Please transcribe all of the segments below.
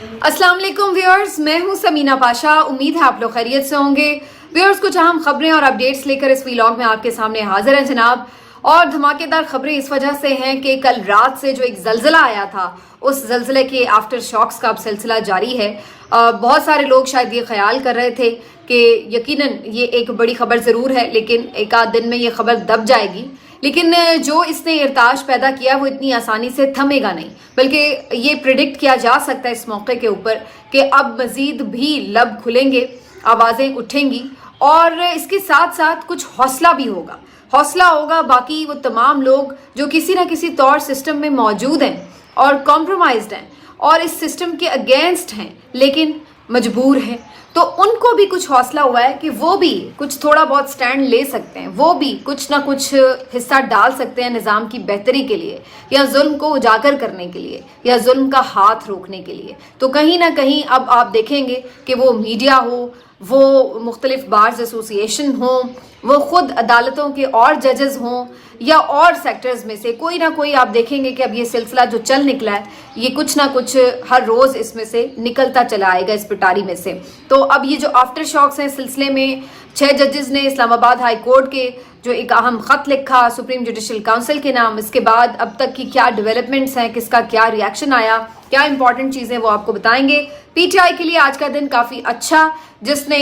अस्सलाम वालेकुम व्यूअर्स, मैं हूं समीना पाशा। उम्मीद है आप लोग खैरियत से होंगे। व्यूअर्स, कुछ अहम खबरें और अपडेट्स लेकर इस व्लॉग में आपके सामने हाजिर हैं जनाब। और धमाकेदार खबरें इस वजह से हैं कि कल रात से जो एक जल्जला आया था, उस जल्जले के आफ्टर शॉक्स का अब सिलसिला जारी है। बहुत सारे लोग शायद ये ख्याल कर रहे थे कि यकीनन ये एक बड़ी खबर ज़रूर है, लेकिन एक आध दिन में ये खबर दब जाएगी। लेकिन जो इसने इर्ताश पैदा किया वो इतनी आसानी से थमेगा नहीं, बल्कि ये प्रिडिक्ट किया जा सकता है इस मौके के ऊपर कि अब मज़ीद भी लब खुलेंगे, आवाज़ें उठेंगी और इसके साथ साथ कुछ हौसला भी होगा। हौसला होगा बाकी वो तमाम लोग जो किसी ना किसी तौर सिस्टम में मौजूद हैं और कॉम्प्रोमाइज्ड हैं और इस सिस्टम के अगेंस्ट हैं लेकिन मजबूर हैं, तो उनको भी कुछ हौसला हुआ है कि वो भी कुछ थोड़ा बहुत स्टैंड ले सकते हैं, वो भी कुछ ना कुछ हिस्सा डाल सकते हैं निज़ाम की बेहतरी के लिए, या जुल्म को उजागर करने के लिए, या जुल्म का हाथ रोकने के लिए। तो कहीं ना कहीं अब आप देखेंगे कि वो मीडिया हो, वो मुख्तलिफ बार्स एसोसिएशन हो, वो खुद अदालतों के और जजेस हों, या और सेक्टर्स में से कोई ना कोई आप देखेंगे कि अब ये सिलसिला जो चल निकला है, ये कुछ ना कुछ हर रोज़ इसमें से निकलता चला आएगा इस पिटारी में से। तो अब ये जो आफ्टर शॉक्स हैं सिलसिले में 6 जजेस ने इस्लामाबाद हाई कोर्ट के जो एक अहम ख़त लिखा सुप्रीम जुडिशल काउंसिल के नाम, इसके बाद अब तक की क्या डेवलपमेंट्स हैं, किसका क्या रिएक्शन आया, क्या इंपॉर्टेंट चीज़ें वो आपको बताएंगे। पीटीआई के लिए आज का दिन काफ़ी अच्छा, जिसने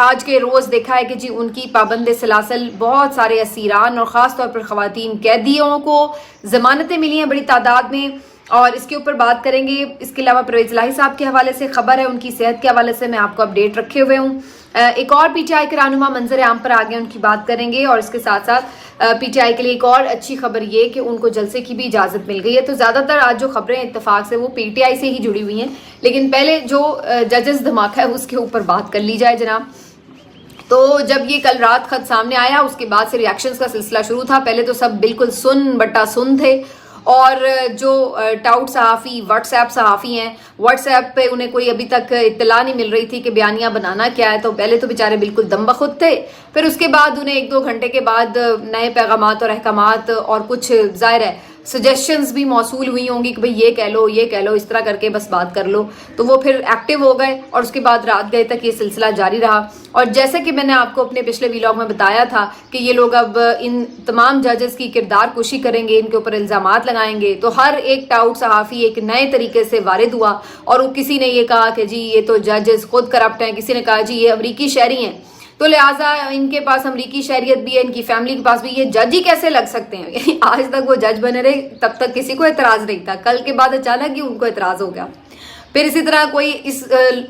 आज के रोज़ देखा है कि जी उनकी पाबंद सलासल बहुत सारे असीरान और ख़ास तौर पर ख़वातीन कैदियों को ज़मानतें मिली हैं बड़ी तादाद में, और इसके ऊपर बात करेंगे। इसके अलावा परवेज़ इलाही साहब के हवाले से खबर है, उनकी सेहत के हवाले से मैं आपको अपडेट रखे हुए हूँ। एक और पीटीआई के रहनुमा मंजर आम पर आ गए, उनकी बात करेंगे। और इसके साथ साथ पीटीआई के लिए एक और अच्छी खबर ये कि उनको जलसे की भी इजाज़त मिल गई है। तो ज़्यादातर आज जो खबरें इत्तेफाक से वो पीटीआई से ही जुड़ी हुई हैं, लेकिन पहले जो जजेस धमाका है उसके ऊपर बात कर ली जाए जनाब। तो जब ये कल रात खत सामने आया, उसके बाद से रिएक्शंस का सिलसिला शुरू था। पहले तो सब बिल्कुल सुन बट्टा सुन थे, और जो टाउट सहाफ़ी व्हाट्सएप सहाफ़ी हैं, व्हाट्सएप पे उन्हें कोई अभी तक इत्तला नहीं मिल रही थी कि बयानिया बनाना क्या है। तो पहले तो बेचारे बिल्कुल दम बखुद थे, फिर उसके बाद उन्हें 1-2 घंटे के बाद नए पैगामात और अहकामात और कुछ ज़ाहिर है सजेशंस भी मौसूल हुई होंगी कि भाई ये कह लो, ये कह लो, इस तरह करके बस बात कर लो। तो वो फिर एक्टिव हो गए और उसके बाद रात गए तक ये सिलसिला जारी रहा। और जैसे कि मैंने आपको अपने पिछले व्लॉग में बताया था कि ये लोग अब इन तमाम जजेस की किरदार कुशी करेंगे, इनके ऊपर इल्ज़ामात लगाएंगे। तो हर एक टाउट सहाफ़ी एक नए तरीके से वारिद हुआ, और किसी ने ये कहा कि जी ये तो जजेस खुद करप्ट हैं, किसी ने कहा जी ये अमरीकी शहरी हैं, तो लिहाजा इनके पास अमरीकी शहरियत भी है, इनकी फैमिली के पास भी, ये जज ही कैसे लग सकते हैं। आज तक वो जज बने रहे, तब तक किसी को एतराज़ नहीं था, कल के बाद अचानक ही उनको एतराज़ हो गया। फिर इसी तरह कोई इस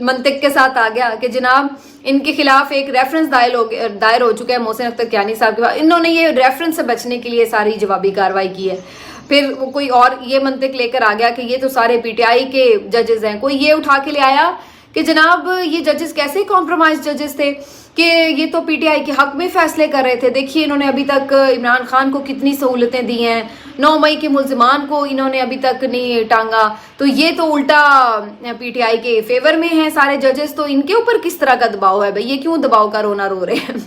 मंतिक के साथ आ गया कि जनाब इनके खिलाफ एक रेफरेंस दायर हो चुका है मोहसिन अख्तर कियानी साहब के पास, इन्होंने ये रेफरेंस से बचने के लिए सारी जवाबी कार्रवाई की है। फिर वो कोई और ये मंतिक लेकर आ गया कि ये तो सारे पीटीआई के जजेस हैं। कोई ये उठा के ले आया कि जनाब ये जजेस कैसे कॉम्प्रोमाइज जजेस थे कि ये तो पीटीआई के हक में फैसले कर रहे थे। देखिए इन्होंने अभी तक इमरान खान को कितनी सहूलतें दी हैं, 9 मई के मुल्जिमान को इन्होंने अभी तक नहीं टांगा, तो ये तो उल्टा पीटीआई के फेवर में हैं सारे जजेस, तो इनके ऊपर किस तरह का दबाव है भाई, ये क्यों दबाव का रोना रो रहे हैं।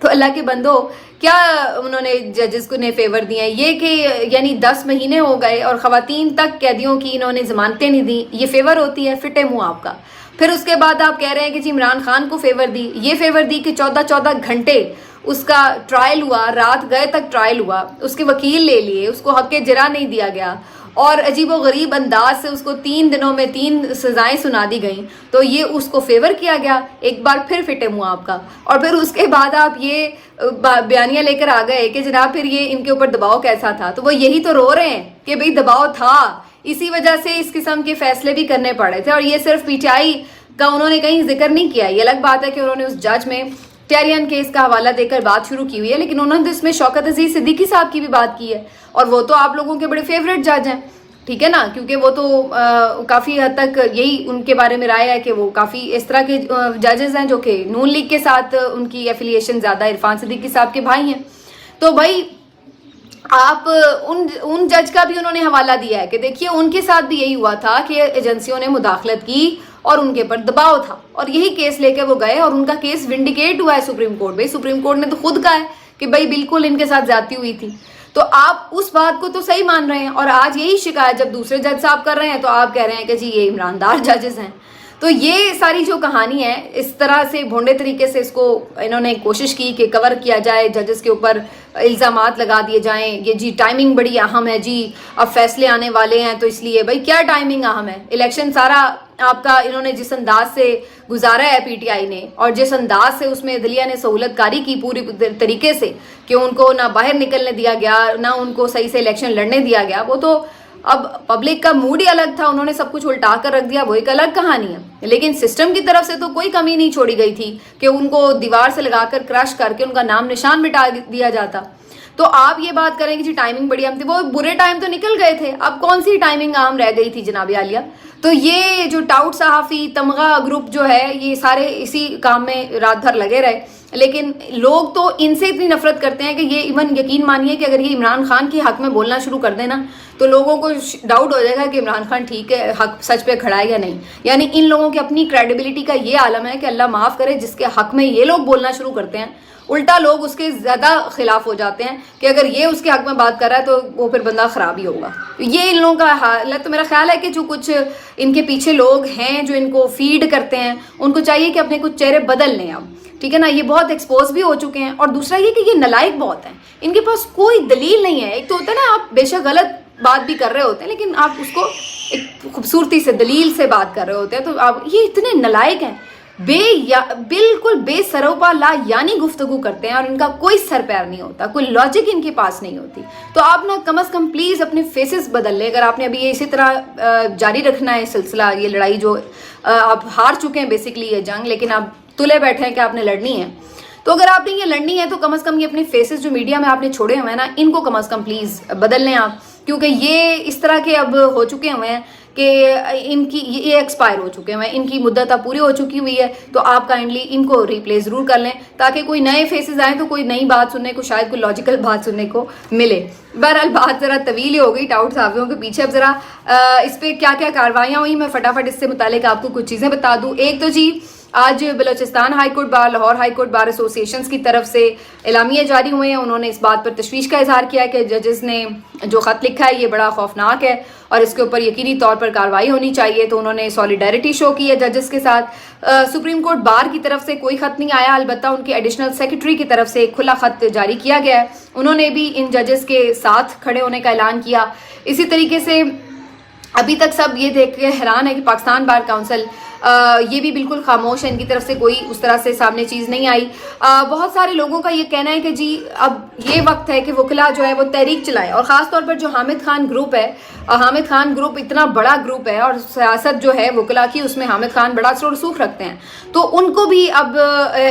तो अल्लाह के बंदो, क्या उन्होंने जजेस को ने फेवर दिए हैं ये कि यानी 10 महीने हो गए और ख़वातीन तक कैदियों की इन्होंने ज़मानतें नहीं दी, ये फेवर होती है? फिटे मुँह आपका। फिर उसके बाद आप कह रहे हैं कि जी इमरान खान को फेवर दी, ये फेवर दी कि 14-14 घंटे उसका ट्रायल हुआ, रात गए तक ट्रायल हुआ, उसके वकील ले लिए, उसको हक़ जरा नहीं दिया गया, और अजीबो गरीब अंदाज से उसको 3 दिनों में 3 सजाएं सुना दी गई, तो ये उसको फेवर किया गया। एक बार फिर फिटे मुँह आपका। और फिर उसके बाद आप ये बयानिया लेकर आ गए कि जनाब फिर ये इनके ऊपर दबाव कैसा था। तो वो यही तो रो रहे हैं कि भाई दबाव था, इसी वजह से इस किस्म के फैसले भी करने पड़े थे। और ये सिर्फ पीटीआई का उन्होंने कहीं जिक्र नहीं किया। ये अलग बात है कि उन्होंने उस जज में टेरियन केस का हवाला देकर बात शुरू की हुई है, लेकिन उन्होंने इसमें शौकत अजीज सिद्दीकी साहब की भी बात की है, और वो तो आप लोगों के बड़े फेवरेट जज हैं, ठीक है ना, क्योंकि वो तो काफ़ी हद तक यही उनके बारे में राय है कि वो काफ़ी इस तरह के जजेस हैं जो कि नून लीग के साथ उनकी एफिलिएशन ज़्यादा, इरफान सिद्दीकी साहब के भाई हैं। तो भाई आप उन जज का भी उन्होंने हवाला दिया है कि देखिए उनके साथ भी यही हुआ था कि एजेंसियों ने मुदाखलत की और उनके ऊपर दबाव था, और यही केस लेकर वो गए और उनका केस विंडिकेट हुआ है सुप्रीम कोर्ट में। सुप्रीम कोर्ट ने तो खुद कहा है कि भाई बिल्कुल इनके साथ ज्यादती हुई थी। तो आप उस बात को तो सही मान रहे हैं, और आज यही शिकायत जब दूसरे जज साहब कर रहे हैं तो आप कह रहे हैं कि जी ये ईमानदार जजेस हैं। तो ये सारी जो कहानी है, इस तरह से भोंडे तरीके से इसको इन्होंने कोशिश की कि कवर किया जाए, जजेस के ऊपर इल्ज़ामात लगा दिए जाएं, ये जी टाइमिंग बड़ी अहम है जी, अब फैसले आने वाले हैं तो इसलिए। भाई क्या टाइमिंग अहम है? इलेक्शन सारा आपका इन्होंने जिस अंदाज से गुजारा है पीटीआई ने, और जिस अंदाज से उसमें अदलिया ने सहूलतकारी की पूरी तरीके से कि उनको ना बाहर निकलने दिया गया, ना उनको सही से इलेक्शन लड़ने दिया गया, वो तो अब पब्लिक का मूड ही अलग था, उन्होंने सब कुछ उल्टा कर रख दिया, वो एक अलग कहानी है। लेकिन सिस्टम की तरफ से तो कोई कमी नहीं छोड़ी गई थी कि उनको दीवार से लगाकर क्रश करके उनका नाम निशान मिटा दिया जाता। तो आप ये बात करें कि जी टाइमिंग बड़ी अहम थी, वो बुरे टाइम तो निकल गए थे, अब कौन सी टाइमिंग अहम रह गई थी जनाब आलिया? तो ये जो टाउट सहाफी तमगा ग्रुप जो है, ये सारे इसी काम में रात भर लगे रहे, लेकिन लोग तो इनसे इतनी नफरत करते हैं कि ये इवन यकीन मानिए कि अगर ये इमरान खान के हक में बोलना शुरू कर देना तो लोगों को डाउट हो जाएगा कि इमरान खान ठीक है, हक सच पे खड़ा है या नहीं। यानी इन लोगों की अपनी क्रेडिबिलिटी का ये आलम है कि अल्लाह माफ करे, जिसके हक में ये लोग बोलना शुरू करते हैं उल्टा लोग उसके ज्यादा खिलाफ हो जाते हैं कि अगर ये उसके हक में बात कर रहा है तो वो फिर बंदा खराब ही होगा। ये इन लोगों का हालत। तो मेरा ख्याल है कि जो कुछ इनके पीछे लोग हैं जो इनको फीड करते हैं, उनको चाहिए कि अपने कुछ चेहरे बदल लें अब, ठीक है ना। ये बहुत एक्सपोज भी हो चुके हैं, और दूसरा ये कि ये नलायक बहुत हैं, इनके पास कोई दलील नहीं है। एक तो होता है ना, आप बेशक गलत बात भी कर रहे होते हैं लेकिन आप उसको एक खूबसूरती से दलील से बात कर रहे होते हैं, तो आप ये इतने नलायक हैं, बिल्कुल बेसरोपा ला यानी गुफ्तगू करते हैं, और इनका कोई सर पैर नहीं होता, कोई लॉजिक इनके पास नहीं होती। तो आप ना कम से कम प्लीज अपने फेसेस बदल लें। अगर आपने अभी ये इसी तरह जारी रखना है सिलसिला, ये लड़ाई जो आप हार चुके हैं बेसिकली ये जंग, लेकिन आप तुले बैठे हैं कि आपने लड़नी है, तो अगर आपने ये लड़नी है तो कम से कम ये अपने फेसेस जो मीडिया में आपने छोड़े हुए हैं ना, इनको कम से कम प्लीज बदल लें आप, क्योंकि ये इस तरह के अब हो चुके हुए हैं कि इनकी ये एक्सपायर हो चुके हैं, इनकी मुद्दत अब पूरी हो चुकी हुई है। तो आप काइंडली इनको रिप्लेस जरूर कर लें ताकि कोई नए फेसेस आए तो कोई नई बात सुनने को, शायद कोई लॉजिकल बात सुनने को मिले। बहरहाल बात जरा तवील ही हो गई टाउट साहबियों के पीछे। अब जरा इस पर क्या क्या कार्रवाइयाँ हुई, मैं फटाफट इससे मुतालिक आपको कुछ चीज़ें बता दूँ। एक तो जी आज Balochistan high court bar, Lahore high court bar association की तरफ से एलामिया जारी हुए हैं। उन्होंने इस बात पर तशवीश का इजहार किया है कि जजेस ने जो खत लिखा है ये बड़ा खौफनाक है और इसके ऊपर यकीनी तौर पर कार्रवाई होनी चाहिए। तो उन्होंने सॉलिडारिटी शो की है जजेस के साथ। सुप्रीम कोर्ट बार की तरफ से कोई खत नहीं आया, अलबत्ता उनके एडिशनल सेक्रेटरी की तरफ से एक खुला खत जारी किया गया है। उन्होंने भी इन जजेस के साथ खड़े होने का ऐलान किया। इसी तरीके से अभी तक सब ये देख के हैरान है कि पाकिस्तान बार काउंसिल ये भी बिल्कुल खामोश है, इनकी तरफ से कोई उस तरह से सामने चीज़ नहीं आई। बहुत सारे लोगों का ये कहना है कि जी अब ये वक्त है कि वकला जो है वो तहरीक चलाएं, और ख़ास तौर पर जो हामिद खान ग्रुप है, हामिद खान ग्रुप इतना बड़ा ग्रुप है और सियासत जो है वकला की उसमें हामिद खान बड़ा असर रसूख रखते हैं, तो उनको भी अब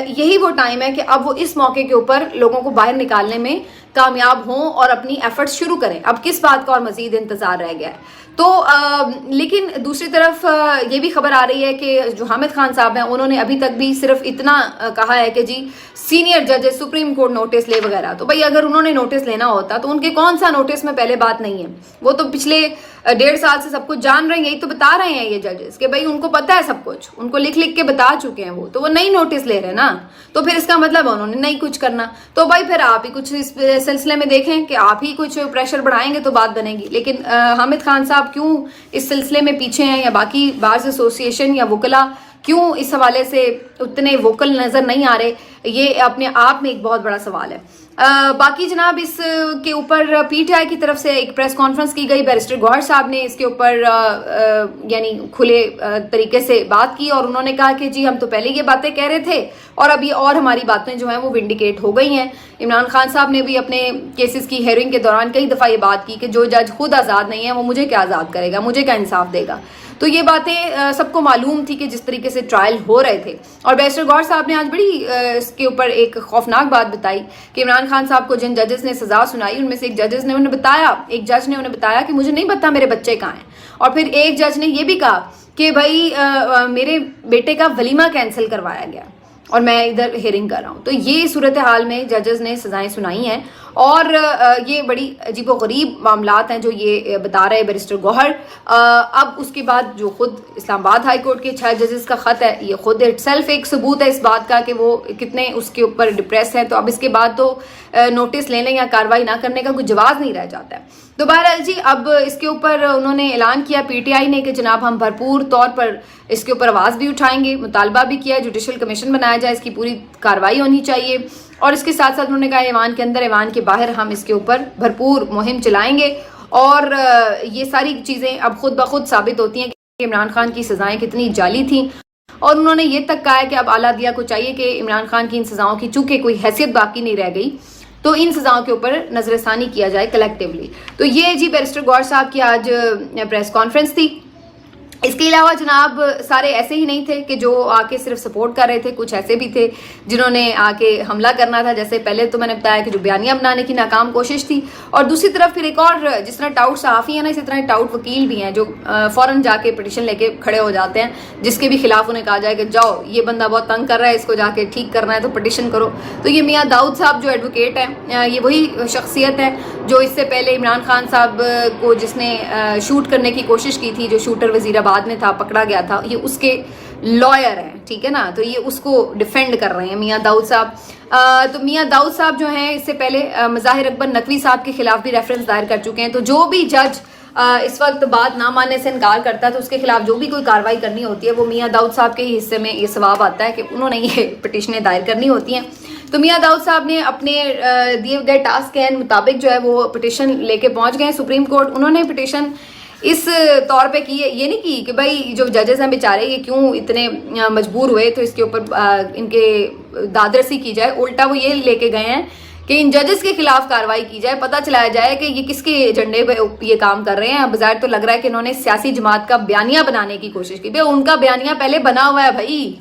यही वो टाइम है कि अब वो इस मौके के ऊपर लोगों को बाहर निकालने में कामयाब हों और अपनी एफर्ट्स शुरू करें। अब किस बात का और मजीद इंतजार रह गया है। तो लेकिन दूसरी तरफ ये भी खबर आ रही है कि जो हामिद खान साहब हैं उन्होंने अभी तक भी सिर्फ इतना कहा है कि जी सीनियर जजेस सुप्रीम कोर्ट नोटिस ले वगैरह। तो भाई अगर उन्होंने नोटिस लेना होता तो उनके कौन सा नोटिस में पहले बात नहीं है, वो तो पिछले 1.5 साल से सब कुछ जान रहे हैं, यही तो बता रहे हैं ये जजेस कि भाई उनको पता है सब कुछ, उनको लिख लिख के बता चुके हैं वो, तो वो नहीं नोटिस ले रहे ना, तो फिर इसका मतलब उन्होंने नहीं कुछ करना। तो भाई फिर आप ही कुछ इस सिलसिले में देखें कि आप ही कुछ प्रेशर बढ़ाएंगे तो बात बनेगी। लेकिन हामिद खान साहब क्यों इस सिलसिले में पीछे हैं, या बाकी बार्स एसोसिएशन या वकला क्यों इस हवाले से उतने वोकल नजर नहीं आ रहे, ये अपने आप में एक बहुत बड़ा सवाल है। बाकी जनाब इस के ऊपर पीटीआई की तरफ से एक प्रेस कॉन्फ्रेंस की गई, बैरिस्टर गौहर साहब ने इसके ऊपर यानी खुले तरीके से बात की और उन्होंने कहा कि जी हम तो पहले ये बातें कह रहे थे और अभी और हमारी बातें जो हैं वो विंडिकेट हो गई हैं। इमरान खान साहब ने भी अपने केसेस की हेयरिंग के दौरान कई दफ़ा ये बात की कि जो जज खुद आज़ाद नहीं है वो मुझे क्या आज़ाद करेगा, मुझे क्या इंसाफ देगा। तो ये बातें सबको मालूम थी कि जिस तरीके से ट्रायल हो रहे थे। और बैरिस्टर गौहर साहब ने आज बड़ी इसके ऊपर एक खौफनाक बात बताई कि इमरान खान साहब को जिन जजेस ने सजा सुनाई उनमें से एक जज ने उन्हें बताया कि मुझे नहीं पता मेरे बच्चे कहाँ हैं। और फिर एक जज ने यह भी कहा कि भाई मेरे बेटे का वलीमा कैंसिल करवाया गया और मैं इधर हेयरिंग कर रहा हूँ। तो ये सूरत हाल में जजेस ने सजाएं सुनाई हैं और ये बड़ी अजीबोगरीब मामलात हैं जो ये बता रहे हैं बैरिस्टर गौहर। अब उसके बाद जो खुद इस्लामाबाद हाई कोर्ट के 6 जजेस का ख़त है, ये खुद इटसेल्फ एक सबूत है इस बात का कि वो कितने उसके ऊपर डिप्रेस है। तो अब इसके बाद तो नोटिस लेने या कार्रवाई ना करने का कोई जवाब नहीं रह जाता है। तो बहरहाल जी, अब इसके ऊपर उन्होंने ऐलान किया पीटीआई ने कि जनाब हम भरपूर तौर पर इसके ऊपर आवाज़ भी उठाएंगे, मुतालबा भी किया जुडिशल कमीशन बनाया जाए, इसकी पूरी कार्रवाई होनी चाहिए। और इसके साथ साथ उन्होंने कहा ईवान के अंदर ईवान के बाहर हम इसके ऊपर भरपूर मुहिम चलाएंगे। और ये सारी चीज़ें अब खुद ब खुद साबित होती हैं कि इमरान खान की सज़ाएं कितनी जाली थी। और उन्होंने ये तक कहा है कि अब आला दिया को चाहिए कि इमरान खान की इन सज़ाओं की चूँकि कोई हैसियत बाकी नहीं रह गई तो इन सज़ाओं के ऊपर नजरसानी किया जाए कलेक्टिवली। तो ये जी बैरिस्टर गौहर साहब की आज प्रेस कॉन्फ्रेंस थी। इसके अलावा जनाब सारे ऐसे ही नहीं थे कि जो आके सिर्फ सपोर्ट कर रहे थे, कुछ ऐसे भी थे जिन्होंने आके हमला करना था। जैसे पहले तो मैंने बताया कि जो बयानियां बनाने की नाकाम कोशिश थी, और दूसरी तरफ फिर एक और जिस तरह टाउट सहाफ़ी है ना, इसी तरह टाउट वकील भी हैं जो फ़ौरन जाके पिटिशन लेके खड़े हो जाते हैं, जिसके भी खिलाफ उन्हें कहा जाए कि जाओ ये बंदा बहुत तंग कर रहा है, इसको जाके ठीक करना है तो पिटिशन करो। तो ये मियाँ दाऊद साहब जो एडवोकेट हैं, ये वही शख्सियत है जो इससे पहले इमरान खान साहब को जिसने शूट करने की कोशिश की थी, जो शूटर वजीराबाद में था, पकड़ा गया था, ये उसके लॉयर हैं, ठीक है ना। तो ये उसको डिफेंड कर रहे हैं मियाँ दाऊद साहब। तो मियाँ दाऊद साहब जो हैं इससे पहले मज़ाहिर अकबर नकवी साहब के खिलाफ भी रेफरेंस दायर कर चुके हैं। तो जो भी जज इस वक्त बात ना मानने से इनकार करता है तो उसके खिलाफ जो भी कोई कार्रवाई करनी होती है वो मियाँ दाऊद साहब के ही हिस्से में ये सवाब आता है कि उन्होंने ये पिटिशनें दायर करनी होती हैं। तो मियाँ दाऊद साहब ने अपने दिए गए टास्क के मुताबिक जो है वो पिटिशन लेके पहुंच गए सुप्रीम कोर्ट। उन्होंने पिटिशन इस तौर पे की, ये नहीं की कि भाई जो जजेस हैं बेचारे ये क्यों इतने मजबूर हुए तो इसके ऊपर इनके दादरसी की जाए। उल्टा वो ये लेके गए हैं कि इन जजेस के खिलाफ कार्रवाई की जाए, पता चलाया जाए कि ये किसके एजेंडे पे ये काम कर रहे हैं। बजाय तो लग रहा है कि इन्होंने सियासी जमात का बयानिया बनाने की कोशिश की। भाई उनका बयानिया पहले बना हुआ है, भाई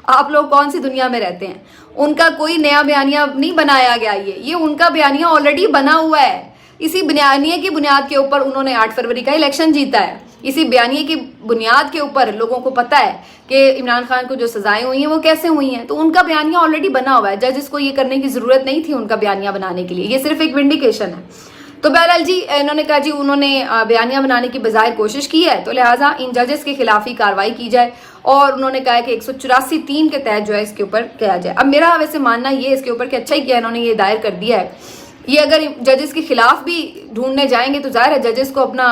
आप लोग कौन सी दुनिया में रहते हैं। उनका कोई नया बयानिया नहीं बनाया गया, ये उनका बयानिया ऑलरेडी बना हुआ है। इसी बयानिए की बुनियाद के ऊपर उन्होंने 8 फरवरी का इलेक्शन जीता है। इसी बयानिए की बुनियाद के ऊपर लोगों को पता है कि इमरान खान को जो सजाएं हुई हैं वो कैसे हुई हैं। तो उनका बयानिया ऑलरेडी बना हुआ है, जजेस को ये करने की जरूरत नहीं थी उनका बयानिया बनाने के लिए, ये सिर्फ एक विंडिकेशन है। तो बहरहाल जी इन्होंने कहा जी उन्होंने बयानिया बनाने की बजाय कोशिश की है, तो लिहाजा इन जजेस के खिलाफ ही कार्रवाई की जाए। और उन्होंने कहा कि 184(3) के तहत जो है इसके ऊपर किया जाए। अब मेरा वैसे मानना ये इसके ऊपर कि अच्छा ही किया इन्होंने ये दायर कर दिया है। ये अगर जजेस के खिलाफ भी ढूंढने जाएंगे तो जाहिर है जजेस को अपना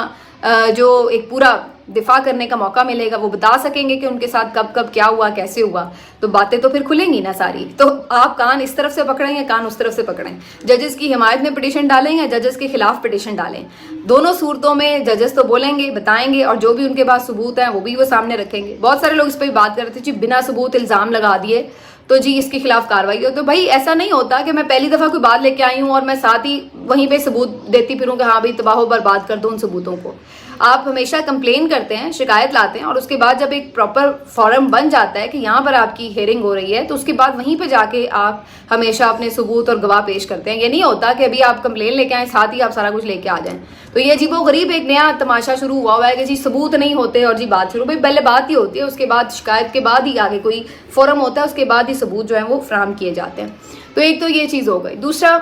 जो एक पूरा दिफा करने का मौका मिलेगा, वो बता सकेंगे कि उनके साथ कब कब क्या हुआ, कैसे हुआ। तो बातें तो फिर खुलेंगी ना सारी। तो आप कान इस तरफ से पकड़ें या कान उस तरफ से पकड़ें, जजेस की हिमायत में पिटीशन डालें या जजेस के खिलाफ पिटीशन डालें, दोनों सूरतों में जजेस तो बोलेंगे, बताएंगे, और जो भी उनके पास सबूत हैं वो भी वो सामने रखेंगे। बहुत सारे लोग इस पर बात कर रहे थे जी बिना सबूत इल्ज़ाम लगा दिए तो जी इसके खिलाफ कार्रवाई हो। तो भाई ऐसा नहीं होता कि मैं पहली दफ़ा कोई बात लेके आई हूँ और मैं साथ ही वहीं पे सबूत देती फिरूँ कि हाँ भाई तबाह बर्बाद कर दो उन सबूतों को। आप हमेशा कंप्लेन करते हैं, शिकायत लाते हैं, और उसके बाद जब एक प्रॉपर फॉरम बन जाता है कि यहाँ पर आपकी हेयरिंग हो रही है तो उसके बाद वहीं पे जाके आप हमेशा अपने सबूत और गवाह पेश करते हैं। ये नहीं होता कि अभी आप कंप्लेन लेके आए साथ ही आप सारा कुछ लेके आ जाएं। तो ये अजीबोगरीब एक नया तमाशा शुरू हुआ है कि जी सबूत नहीं होते और जी बात शुरू। भाई पहले बात ही होती है, उसके बाद शिकायत के बाद ही आगे कोई फोरम होता है, उसके बाद ही सबूत जो है वो फ्राहम किए जाते हैं। तो एक तो ये चीज़ हो गई। दूसरा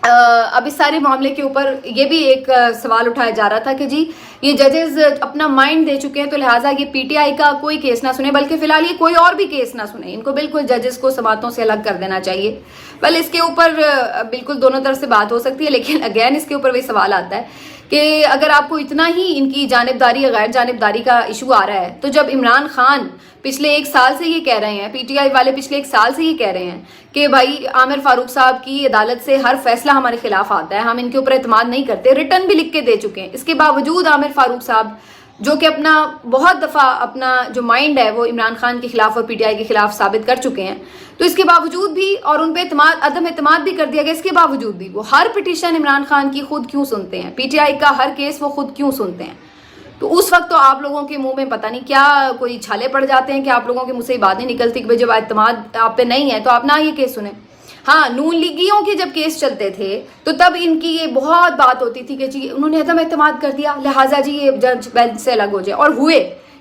अब इस सारे मामले के ऊपर ये भी एक सवाल उठाया जा रहा था कि जी ये जजेस अपना माइंड दे चुके हैं तो लिहाजा ये पीटीआई का कोई केस ना सुने, बल्कि फिलहाल ये कोई और भी केस ना सुने, इनको बिल्कुल जजेस को समातों से अलग कर देना चाहिए। वेल इसके ऊपर बिल्कुल दोनों तरफ से बात हो सकती है, लेकिन अगेन इसके ऊपर वही सवाल आता है कि अगर आपको इतना ही इनकी जानिबदारी या गैर जानिबदारी का इशू आ रहा है तो जब इमरान खान पिछले 1 साल से ये कह रहे हैं, पीटीआई वाले पिछले 1 साल से ये कह रहे हैं कि भाई आमिर फारूक साहब की अदालत से हर फैसला हमारे खिलाफ आता है, हम इनके ऊपर एतमाद नहीं करते, रिटर्न भी लिख के दे चुके हैं, इसके बावजूद आमिर फारूक साहब जो कि अपना बहुत दफ़ा अपना जो माइंड है वो इमरान खान के खिलाफ और पीटीआई के खिलाफ साबित कर चुके हैं, तो इसके बावजूद भी और उन पर अदम एतमाद भी कर दिया गया, इसके बावजूद भी वो हर पिटीशन इमरान खान की खुद क्यों सुनते हैं, पीटीआई का हर केस वो खुद क्यों सुनते हैं। तो उस वक्त तो आप लोगों के मुंह में पता नहीं क्या कोई छाले पड़ जाते हैं कि आप लोगों के मुंह से बात नहीं निकलती कि भाई जब एतमाद आप पे नहीं है तो आप ना ये केस सुने। हाँ, नून लीगियों के जब केस चलते थे तो तब इनकी ये बहुत बात होती थी कि जी उन्होंने अदम एतमाद कर दिया लिहाजा जी ये जज बेंच से अलग हो जाए, और हुए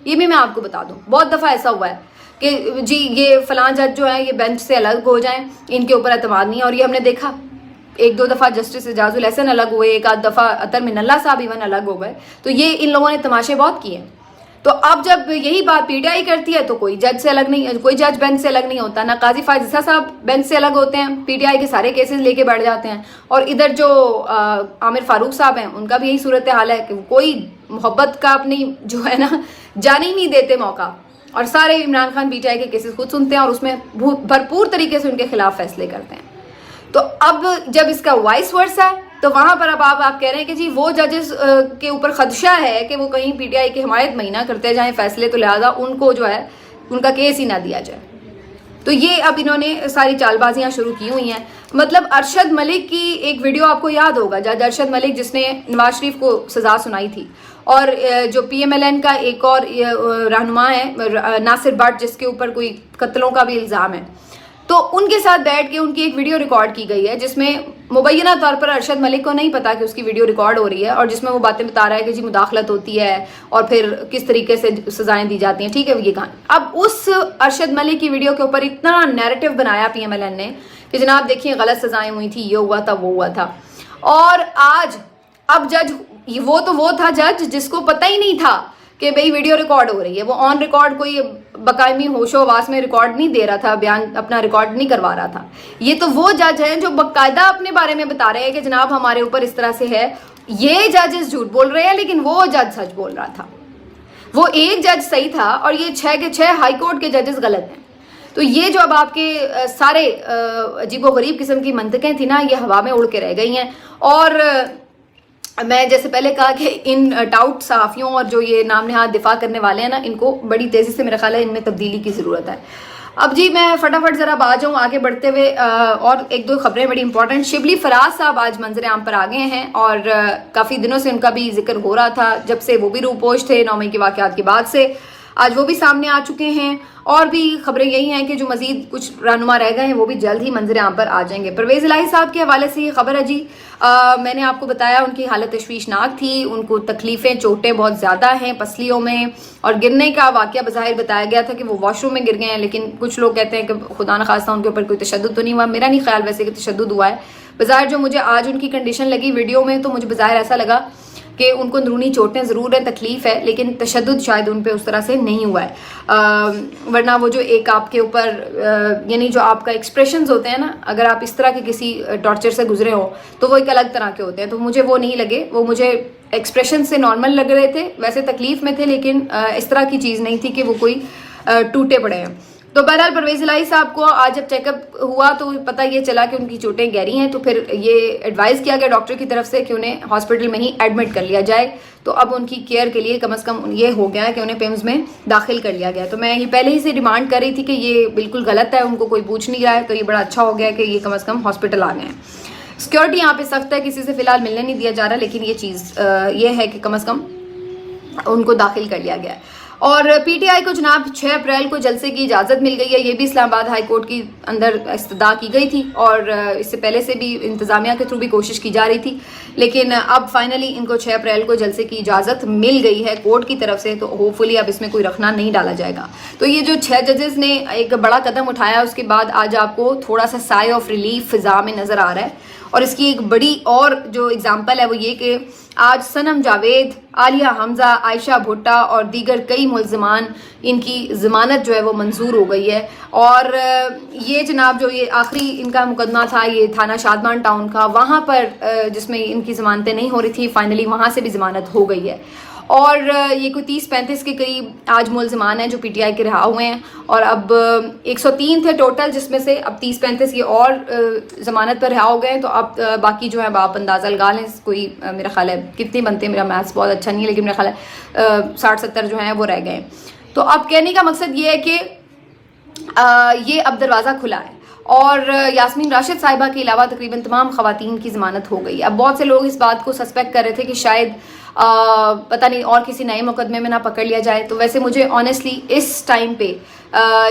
ये भी मैं आपको बता दूं बहुत दफ़ा ऐसा हुआ है कि जी ये फलां जज जो है ये बेंच से अलग हो जाएं, इनके ऊपर एतमाद नहीं है, और ये हमने देखा एक दो दफ़ा जस्टिस एजाजुल एहसन अलग हुए, एक आध दफ़ा अतर मिनल्ला साहब इवन अलग हो गए, तो ये इन लोगों ने तमाशे बहुत किए। तो अब जब यही बात पीटीआई करती है तो कोई जज से अलग नहीं, कोई जज बेंच से अलग नहीं होता, ना काजी फाजिसा साहब बेंच से अलग होते हैं, पीटीआई के सारे केसेस लेके बैठ जाते हैं। और इधर जो आमिर फारूक साहब हैं उनका भी यही सूरत हाल है कि कोई मोहब्बत का अपनी जो है ना जाने ही नहीं देते मौका, और सारे इमरान खान पीटीआई के केसेस खुद सुनते हैं और उसमें भरपूर तरीके से उनके खिलाफ फैसले करते हैं। तो अब जब इसका वाइस वर्सा है तो वहां पर अब आप कह रहे हैं कि जी वो जजेस के ऊपर खदशा है कि वो कहीं पीटीआई की हिमायत में ना करते जाएं फैसले, तो लिहाजा उनको जो है उनका केस ही ना दिया जाए। तो ये अब इन्होंने सारी चालबाजियां शुरू की हुई हैं। मतलब अरशद मलिक की एक वीडियो आपको याद होगा, जज अरशद मलिक जिसने नवाज शरीफ को सजा सुनाई थी, और जो PMLN का एक और रहनुमा है नासिर भट्ट जिसके ऊपर कोई कत्लों का भी इल्ज़ाम है, तो उनके साथ बैठ के उनकी एक वीडियो रिकॉर्ड की गई है जिसमें मुबैना तौर पर अरशद मलिक को नहीं पता कि उसकी वीडियो रिकॉर्ड हो रही है, और जिसमें वो बातें बता रहा है कि जी मुदाखलत होती है और फिर किस तरीके से सजाएं दी जाती हैं। ठीक है, ये कहानी। अब उस अरशद मलिक की वीडियो के ऊपर इतना नैरेटिव बनाया PMLN ने कि जनाब देखिए गलत सजाएं हुई थी, ये हुआ था, वो हुआ था। और आज अब जज वो था जज जिसको पता ही नहीं था कि भाई वीडियो रिकॉर्ड हो रही है। वो ऑन रिकॉर्ड कोई बकायमी होशो आवास में रिकॉर्ड नहीं दे रहा था, बयान अपना रिकॉर्ड नहीं करवा रहा था। ये तो वो जज हैं जो बाकायदा अपने बारे में बता रहे हैं कि जनाब हमारे ऊपर इस तरह से है। ये जजेस झूठ बोल रहे हैं लेकिन वो जज सच बोल रहा था। वो एक जज सही था और ये 6 के 6 हाई कोर्ट के जजेस गलत हैं। तो ये जो अब आपके सारे अजीबोगरीब किस्म की मंतकें थी ना, ये हवा में उड़ के रह गई हैं। और मैं जैसे पहले कहा कि इन टाउट सहाफ़ियों और जो ये नाम नहाद दिफा करने वाले हैं ना, इनको बड़ी तेज़ी से मेरा ख्याल है इनमें तब्दीली की ज़रूरत है। अब जी मैं फटाफट ज़रा आ जाऊँ आगे बढ़ते हुए, और एक दो खबरें बड़ी इंपॉर्टेंट। शिबली फराज साहब आज मंजर आम पर आ गए हैं और काफ़ी दिनों से उनका भी जिक्र हो रहा था, जब से वो भी रूपोश थे 9 मई के वाक़यात के बाद से। आज वो भी सामने आ चुके हैं और भी खबरें यही हैं कि जो मजीद कुछ रहनुमा रह गए हैं वो भी जल्द ही मंजर आम पर आ जाएंगे। परवेज़ इलाही साहब के हवाले से ये खबर है जी, मैंने आपको बताया उनकी हालत तशवीशनाक थी, उनको तकलीफ़ें चोटें बहुत ज़्यादा हैं पसलियों में, और गिरने का वाक़या बज़ाहिर बताया गया था कि वो वॉशरूम में गिर गए हैं, लेकिन कुछ लोग कहते हैं कि खुदा न खास्ता उनके ऊपर कोई तशद्दुद तो नहीं हुआ। मेरा नहीं ख्याल वैसे कि तशद्दुद हुआ है। बज़ाहिर जो मुझे आज उनकी कंडीशन लगी वीडियो में, तो मुझे बज़ाहिर ऐसा लगा कि उनको अंदरूनी चोटें ज़रूर है, तकलीफ़ है, लेकिन तशद्दुद शायद उन पे उस तरह से नहीं हुआ है। वरना वो जो एक आपके ऊपर यानी जो आपका एक्सप्रेशंस होते हैं ना, अगर आप इस तरह के किसी टॉर्चर से गुजरे हो तो वो एक अलग तरह के होते हैं। तो मुझे वो नहीं लगे, वो मुझे एक्सप्रेशन से नॉर्मल लग रहे थे, वैसे तकलीफ़ में थे, लेकिन इस तरह की चीज़ नहीं थी कि वो कोई टूटे पड़े हैं। तो बहरहाल परवेज़ इलाही साहब को आज जब चेकअप हुआ तो पता ये चला कि उनकी चोटें गहरी हैं, तो फिर ये एडवाइस किया गया डॉक्टर की तरफ से कि उन्हें हॉस्पिटल में ही एडमिट कर लिया जाए। तो अब उनकी केयर के लिए कम से कम ये हो गया है कि उन्हें पिम्स में दाखिल कर लिया गया। तो मैं ये पहले ही से डिमांड कर रही थी कि ये बिल्कुल गलत है, उनको कोई पूछ नहीं रहा है, तो ये बड़ा अच्छा हो गया कि ये कम से कम हॉस्पिटल आ गए हैं। सिक्योरिटी यहाँ पे सख्त है, किसी से फिलहाल मिलने नहीं दिया जा रहा, लेकिन ये चीज़ ये है कि कम से कम उनको दाखिल कर लिया गया है। और पीटीआई को जनाब 6 अप्रैल को जलसे की इजाज़त मिल गई है। ये भी इस्लामाबाद हाई कोर्ट की अंदर इस्तदा की गई थी और इससे पहले से भी इंतज़ामिया के थ्रू भी कोशिश की जा रही थी, लेकिन अब फाइनली इनको 6 अप्रैल को जलसे की इजाज़त मिल गई है कोर्ट की तरफ से। तो होपफुली अब इसमें कोई रखना नहीं डाला जाएगा। तो ये जो 6 जजेस ने एक बड़ा कदम उठाया, उसके बाद आज आपको थोड़ा सा साई ऑफ रिलीफ फिजा में नज़र आ रहा है। और इसकी एक बड़ी और जो एग्जाम्पल है वो ये कि आज सनम जावेद, आलिया हमजा, आयशा भुट्टा और दीगर कई मुल्ज़िमान, इनकी ज़मानत जो है वो मंजूर हो गई है। और ये जनाब जो ये आखिरी इनका मुकदमा था, ये थाना शादमान टाउन का, वहाँ पर जिसमें इनकी ज़मानतें नहीं हो रही थी, फाइनली वहाँ से भी ज़मानत हो गई है। और ये कोई 30-35 के करीब आज मुल्ज़िमान हैं जो पीटीआई के रहा हुए हैं, और अब 103 थे टोटल, जिसमें से अब 30-35 ये और ज़मानत पर रहा हो गए हैं। तो अब बाकी जो है आप अंदाज़ा लगा लें, कोई मेरा ख्याल है कितने बनते हैं, मेरा मैथ्स बहुत अच्छा नहीं है, लेकिन मेरा ख्याल है 60-70 जो हैं वो रह गए हैं। तो अब कहने का मकसद ये है कि ये अब दरवाज़ा खुला है और यास्मीन राशिद साहिबा के अलावा तकरीबन तमाम ख़वातीन की ज़मानत हो गई। अब बहुत से लोग इस बात को सस्पेक्ट कर रहे थे कि शायद पता नहीं और किसी नए मुकदमे में ना पकड़ लिया जाए। तो वैसे मुझे ऑनेस्टली इस टाइम पे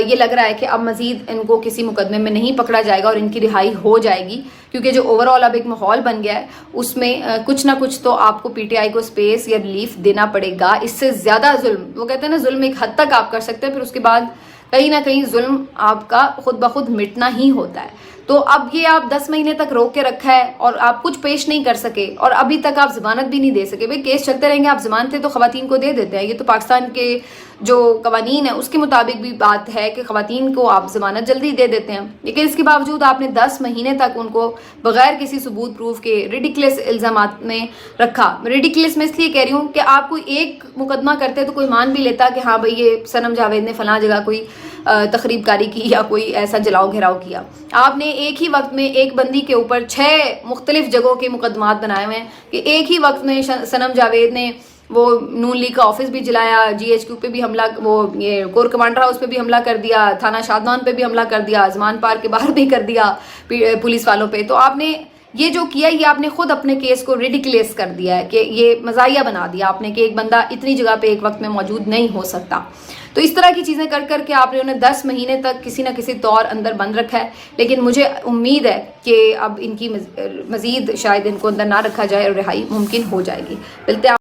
ये लग रहा है कि अब मज़ीद इनको किसी मुकदमे में नहीं पकड़ा जाएगा और इनकी रिहाई हो जाएगी, क्योंकि जो ओवरऑल अब एक माहौल बन गया है उसमें कुछ ना कुछ तो आपको पीटीआई को स्पेस या रिलीफ देना पड़ेगा। इससे ज़्यादा जुल्म, वो कहते हैं ना जुल्म एक हद तक आप कर सकते हैं, फिर उसके बाद कहीं ना कहीं जुल्म आपका खुद ब खुद मिटना ही होता है। तो अब ये आप 10 महीने तक रोक के रखा है और आप कुछ पेश नहीं कर सके और अभी तक आप जमानत भी नहीं दे सके। भाई केस चलते रहेंगे, आप जमानतें तो खवातीन को दे देते हैं, ये तो पाकिस्तान के जो कवानीन है उसके मुताबिक भी बात है कि खवातीन को आप जमानत जल्दी दे देते हैं। लेकिन इसके बावजूद आपने 10 महीने तक उनको बगैर किसी सबूत प्रूफ के रिडिकुलस इल्जामात में रखा। रिडिकुलस मैं इसलिए कह रही हूँ कि आप कोई एक मुकदमा करते तो कोई मान भी लेता कि हाँ भाई ये सनम जावेद ने फलां जगह कोई तखरीबकारी की या कोई ऐसा जलाओ घेराव किया। आपने एक ही वक्त में एक बंदी के ऊपर 6 मुख्तलिफ जगहों के मुकदमात बनाए हुए हैं कि एक ही वक्त में सनम जावेद ने वो नून लीग का ऑफिस भी जलाया, GHQ पे भी हमला, वो ये कोर कमांडर हाउस पे भी हमला कर दिया, थाना शादमान पे भी हमला कर दिया, आजमान पार्क के बाहर भी कर दिया पुलिस वालों पे। तो आपने ये जो किया ये आपने खुद अपने केस को रिडिकुलस कर दिया है कि ये मजाया बना दिया आपने कि एक बंदा इतनी जगह पे एक वक्त में मौजूद नहीं हो सकता। तो इस तरह की चीज़ें कर करके आपने उन्हें 10 महीने तक किसी न किसी तौर अंदर बंद रखा है। लेकिन मुझे उम्मीद है कि अब इनकी मज़ीद शायद इनको अंदर ना रखा जाए और रिहाई मुमकिन हो जाएगी। मिलते